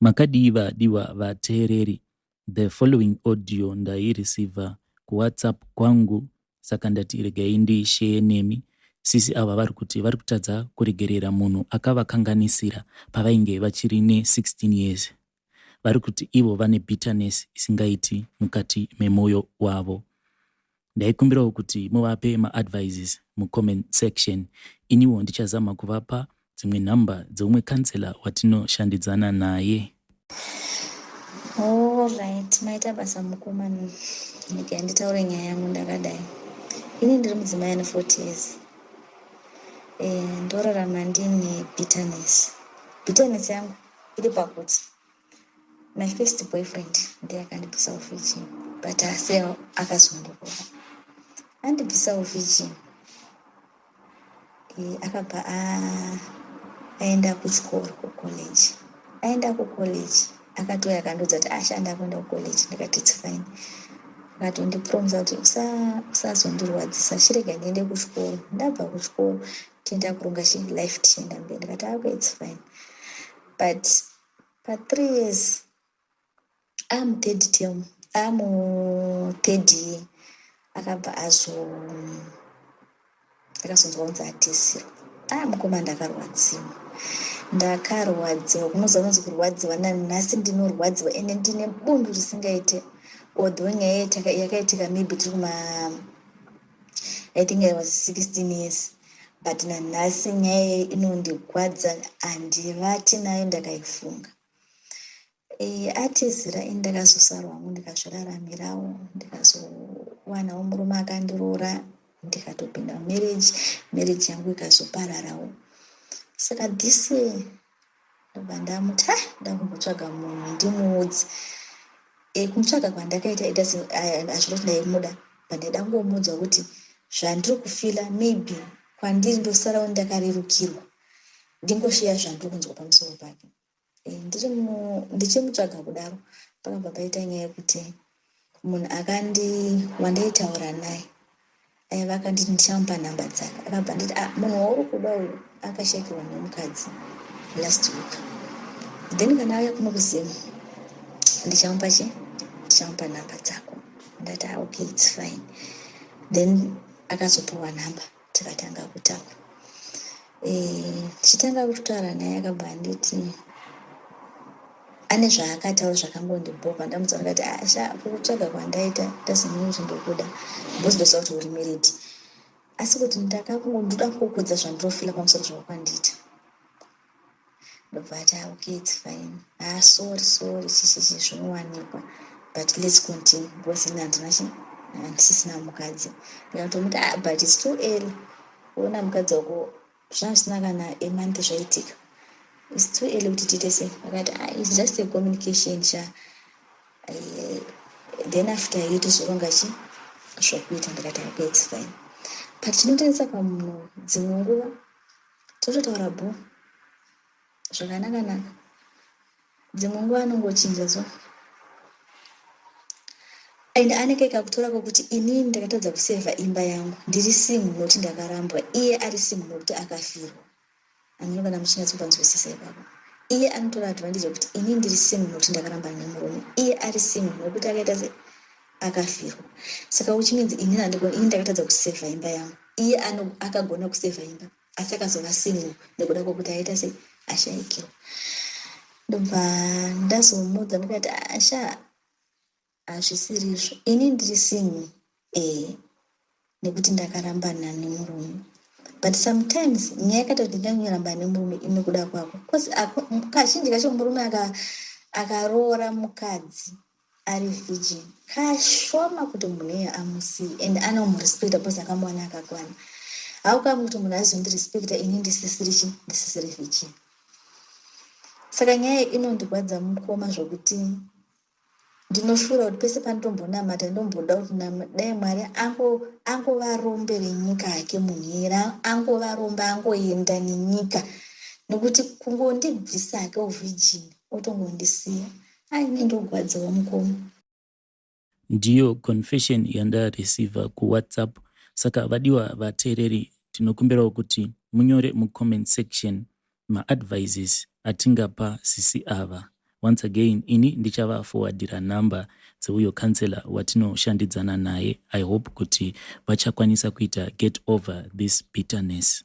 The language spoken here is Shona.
Makadiva vateereri, the following audio ndaireceiva kuwhatsapp kwangu, saka ndati regai ndiishare nemi. Sisi ava vari kuti vari kutadza kuregerera munhu akavakanganisira pavainge vachiri ne16 years. Vari kuti ivo vane bitterness isingaiti mukati memwoyo wavo. Ndaikumbirawo kuti muvape maadvices mucomment section. Iniwo ndichazama kuvapa dzimwe nhamba dzeumwe kansela watinoshandidzana naye. Alright, maita basa mukomana. Ndika nditaure nyaya yangu ndakadai. Ini ndiri mudzimai ane 40 years. Ndorarama ndine bitterness. Bitterness yangu iri pakuti my first boyfriend ndiye akandibvisa ufijini, but asi akazondokora. Andibvisa ufijini. Akabva aenda kuchikoro kucollege. Aenda kucollege. Akatouya akandodza kuti ashanda kuenda kucollege. Ndikati it's fine. Akatondipromise kuti usazondirwadzisa, chirega ndiende kuchikoro. Ndabva kuchikoro tienda kuronga life tichienda mberi. Ndikati okay, it's fine. But for 3 years I'm third term. I'm third year. Akabva akazonzwa kunzi hatisiro. Mukoma ndakarwadziwa kunozanonzi kurwadziwa nanhasi ndinorwadziwa ende ndine bundu risingaite. Although nyaya yakaitika maybe tiri I think I was 16 years, but nanhasi nyaya inondigwadza handivati nayo ndakaifunga. Atizira ndakazosarwamo ndikazviraramirawo ndikazowanawo murume akandiroora ndikatopinda marriage yangu ikazopararawo. Saka this ndobva ndamuti ndakumbotsvaga munhu ndimuudze. Kumutsvaga kwandakaita hazvinoti ndaimuda, but ndaida kungomuudza kuti zvandiri kufila maybe kwandiri ndosarawo ndakarerukirwa, ndingoshiya zvandiri kunzwa pamusoro pake. Ndichimutsvaga kudaro pakabva paita nyaya yekuti munhu wandaitaura naye aiva akanditi ndichamupa nhamba dzake. Akabva nditi munhu wauri kuda uyu akashaikirwa nemukadzi last week, then kana auya kuno kuZim ndichamupa nhamba dzako. Ndati okay, it's fine. Then akazopiwa nhamba tikatanga kutaura. Tichitanga kutaura naye akabva anditi ane zvaakataura zvakangondibhobha. Ndamudza ndikati kutsvaga kwandaita ndazonyanya kuti ndokuda because ndoziva kuti uri married, asi kuti ndoda kukudza zvandirofila pamusoro zvawakwandiita. Ndobva ati okay, it's fine. Sorry chichichi zvinowanikwa, but let's continue because handisisina mukadzi. Ndikatomuti but it's too early kuona mukadzi wako zvisina kana emonth zvaitika. It's too early kuti tiite sei. Akati it's just a communication then after tozoronga zvokuita. Ndikati okay, it's fine. But chinotendesa pamunhu dzimwe nguva tototaura zvakanaka, dzimwe nguva anongochinja so, and anenge kakutora kokuti inini ndakatadza kusevha imba yangu, ndiri single nokuti ndakarambwa, iye ari single nokuti akafirwa. Anenge muchinatsopanzwisisa ipapo. Iye anotora advantage yokuti inini ndiri single nokuti ndakaramba nemurume, iye ari single nokuti akaita se akafirwa. Saka uchiminzi inini ndakatadza kusevha imba yangu, iye akagona kusevha imba asi akazova single nekuda kwokuti aita se ashaikirwa. Ndobva ndazomudza ndikati hazvisirizvo, inini ndiri single nekuti ndakarambana nemurume, but sometimes nyaya yakati kuti ndinganyoramba nemurume inekuda kwako, because kazhinji kacho murume akaroora mukadzi ari virgin kashoma kuti munhu iye amusiye and anomurespecta because akamuwana akakwana. Haukamwe kuti munhu azondirespecta inini ndisisiri virgin. Saka nyaya inondigwadza mukoma zvokuti ndinoshura kuti pese pandombonamata ndomboda kuti dai Mwari angovarombe renyika yake munhira, angovaromba angoenda nenyika, nokuti kungondibvisa ake uvhijini otongondisiya. Aine ndogwadzawo mukoma. Ndiyo confession yandareceiva kuWhatsApp. Saka vadiwa vateereri, tinokumbirawo kuti munyore mucomment section maadvices atingapa sisi ava once again ini ndichavaforwardira namba dzeuyo kansela watinoshandidzana naye. I hope kuti vachakwanisa kuita get over this bitterness.